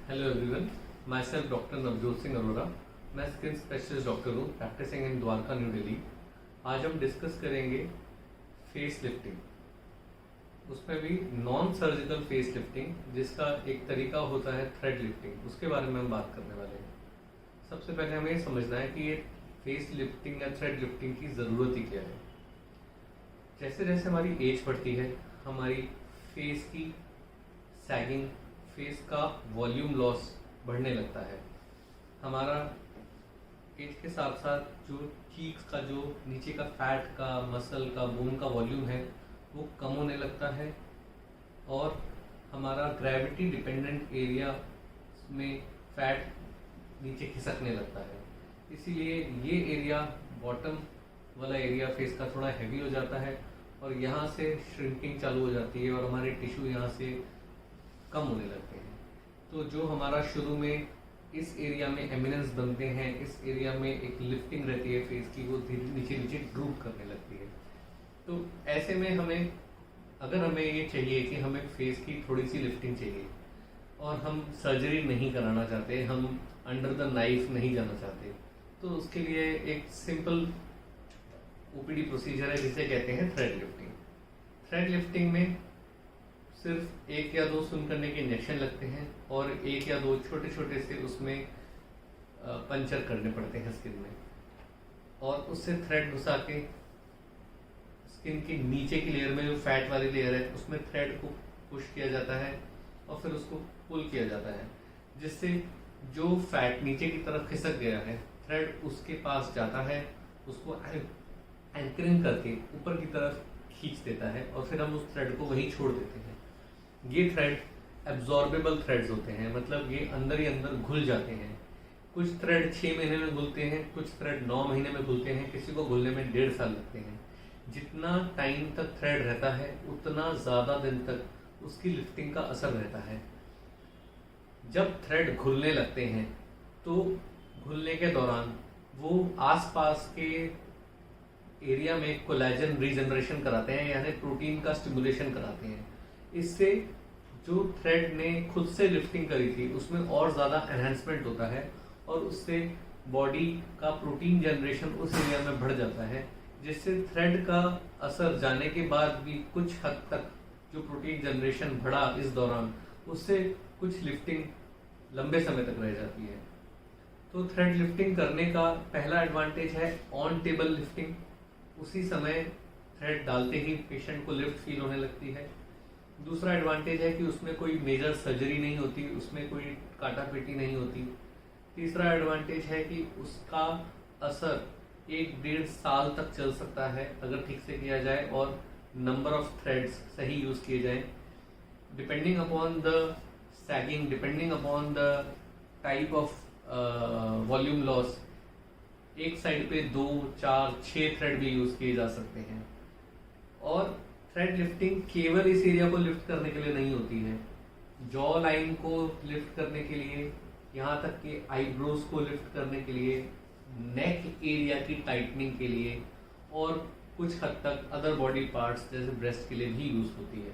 Hello everyone, my self doctor Navjot Singh Arora. मैं skin specialist doctor हूँ, practising इन Dwarka, new Delhi. आज हम डिस्कस करेंगे फेस लिफ्टिंग, उसमें भी नॉन सर्जिकल फेस लिफ्टिंग, जिसका एक तरीका होता है थ्रेड लिफ्टिंग। उसके बारे में हम बात करने वाले हैं। सबसे पहले हमें ये समझना है कि ये फेस लिफ्टिंग या थ्रेड लिफ्टिंग की ज़रूरत ही क्या है। जैसे जैसे हमारी एज बढ़ती है, हमारी फेस की सैगिंग, फेस का वॉल्यूम लॉस बढ़ने लगता है। हमारा एज के साथ साथ जो चीक्स का, जो नीचे का फैट का, मसल का, बोन का वॉल्यूम है, वो कम होने लगता है और हमारा ग्रेविटी डिपेंडेंट एरिया में फैट नीचे खिसकने लगता है। इसीलिए ये एरिया, बॉटम वाला एरिया फेस का थोड़ा हैवी हो जाता है और यहाँ से श्रिंकिंग चालू हो जाती है और हमारे टिश्यू यहाँ से कम होने लगते हैं। तो जो हमारा शुरू में इस एरिया में एमिनेंस बनते हैं, इस एरिया में एक लिफ्टिंग रहती है फेस की, वो धीरे नीचे नीचे ड्रूप करने लगती है। तो ऐसे में हमें, अगर हमें ये चाहिए कि हमें फेस की थोड़ी सी लिफ्टिंग चाहिए और हम सर्जरी नहीं कराना चाहते, हम अंडर द नाइफ नहीं जाना चाहते, तो उसके लिए एक सिंपल ओपीडी प्रोसीजर है जिसे कहते हैं थ्रेड लिफ्टिंग। थ्रेड लिफ्टिंग में सिर्फ 1 या 2 सुन करने के इंजेक्शन लगते हैं और 1 या 2 छोटे छोटे से उसमें पंचर करने पड़ते हैं स्किन में, और उससे थ्रेड घुसा के स्किन के नीचे की लेयर में, जो फैट वाली लेयर है, उसमें थ्रेड को पुश किया जाता है और फिर उसको पुल किया जाता है, जिससे जो फैट नीचे की तरफ खिसक गया है, थ्रेड उसके पास जाता है, उसको एंकरिंग करके ऊपर की तरफ खींच देता है और फिर हम उस थ्रेड को वहीं छोड़ देते हैं। ये थ्रेड एब्जॉर्बेबल थ्रेड्स होते हैं, मतलब ये अंदर ही अंदर घुल जाते हैं। कुछ थ्रेड 6 महीने में घुलते हैं, कुछ थ्रेड 9 महीने में घुलते हैं, किसी को घुलने में 1.5 साल लगते हैं। जितना टाइम तक थ्रेड रहता है, उतना ज़्यादा दिन तक उसकी लिफ्टिंग का असर रहता है। जब थ्रेड घुलने लगते हैं तो घुलने के दौरान वो आसपास के एरिया में कोलेजन रीजनरेशन कराते हैं, यानी प्रोटीन का स्टिमुलेशन कराते हैं। इससे जो थ्रेड ने खुद से लिफ्टिंग करी थी उसमें और ज़्यादा एनहांसमेंट होता है और उससे बॉडी का प्रोटीन जनरेशन उस एरिया में बढ़ जाता है, जिससे थ्रेड का असर जाने के बाद भी कुछ हद तक जो प्रोटीन जनरेशन बढ़ा इस दौरान, उससे कुछ लिफ्टिंग लंबे समय तक रह जाती है। तो थ्रेड लिफ्टिंग करने का पहला एडवांटेज है ऑन टेबल लिफ्टिंग। उसी समय थ्रेड डालते ही पेशेंट को लिफ्ट फील होने लगती है। दूसरा एडवांटेज है कि उसमें कोई मेजर सर्जरी नहीं होती, उसमें कोई काटापेटी नहीं होती। तीसरा एडवांटेज है कि उसका असर 1-1.5 साल तक चल सकता है अगर ठीक से किया जाए और नंबर ऑफ थ्रेड्स सही यूज किए जाए। Depending upon the sagging, depending upon the type of volume loss, एक साइड पे 2, 4, 6 थ्रेड भी यूज किए जा सकते हैं। और थ्रेड लिफ्टिंग केवल इस एरिया को लिफ्ट करने के लिए नहीं होती है, जॉ लाइन को लिफ्ट करने के लिए, यहाँ तक कि आईब्रोज को लिफ्ट करने के लिए, नेक एरिया की टाइटनिंग के लिए और कुछ हद तक अदर बॉडी पार्ट्स जैसे ब्रेस्ट के लिए भी यूज होती है।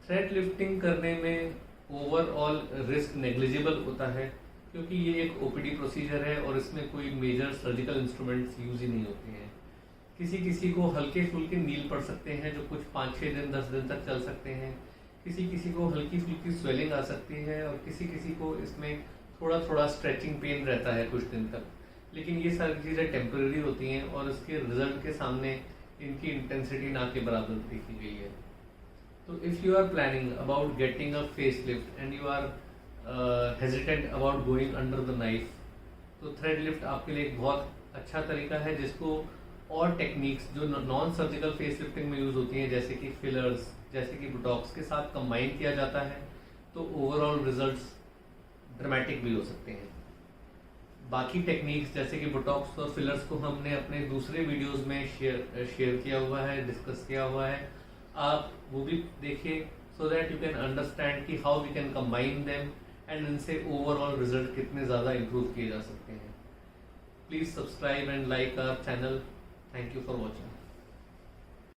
थ्रेड लिफ्टिंग करने में ओवरऑल रिस्क नेग्लिजिबल होता है, क्योंकि ये एक ओपीडी प्रोसीजर है और इसमें कोई मेजर सर्जिकल इंस्ट्रूमेंट्स यूज ही नहीं होते हैं। किसी किसी को हल्के फुल्के नील पड़ सकते हैं जो कुछ 5-6 दिन 10 दिन तक चल सकते हैं, किसी किसी को हल्की फुल्की स्वेलिंग आ सकती है और किसी किसी को इसमें थोड़ा थोड़ा स्ट्रेचिंग पेन रहता है कुछ दिन तक। लेकिन ये सारी चीज़ें टेम्पररी होती हैं और इसके रिजल्ट के सामने इनकी इंटेंसिटी ना के बराबर देखी गई है। तो if you are planning about getting a face lift and you are hesitant about going under the knife, तो थ्रेड लिफ्ट आपके लिए एक बहुत अच्छा तरीका है, जिसको और टेक्निक्स जो नॉन सर्जिकल फेस लिफ्टिंग में यूज होती हैं, जैसे कि फिलर्स, जैसे कि बुटॉक्स के साथ कंबाइन किया जाता है, तो ओवरऑल रिजल्ट्स ड्रामेटिक भी हो सकते हैं। बाकी टेक्निक्स जैसे कि बुटॉक्स और फिलर्स को हमने अपने दूसरे वीडियोस में शेयर किया हुआ है, डिस्कस किया हुआ है, आप वो भी देखिए, so that you can understand कि how we can combine them and इनसे ओवरऑल रिजल्ट कितने ज़्यादा इम्प्रूव किए जा सकते हैं। Please subscribe and like our channel. Thank you for watching.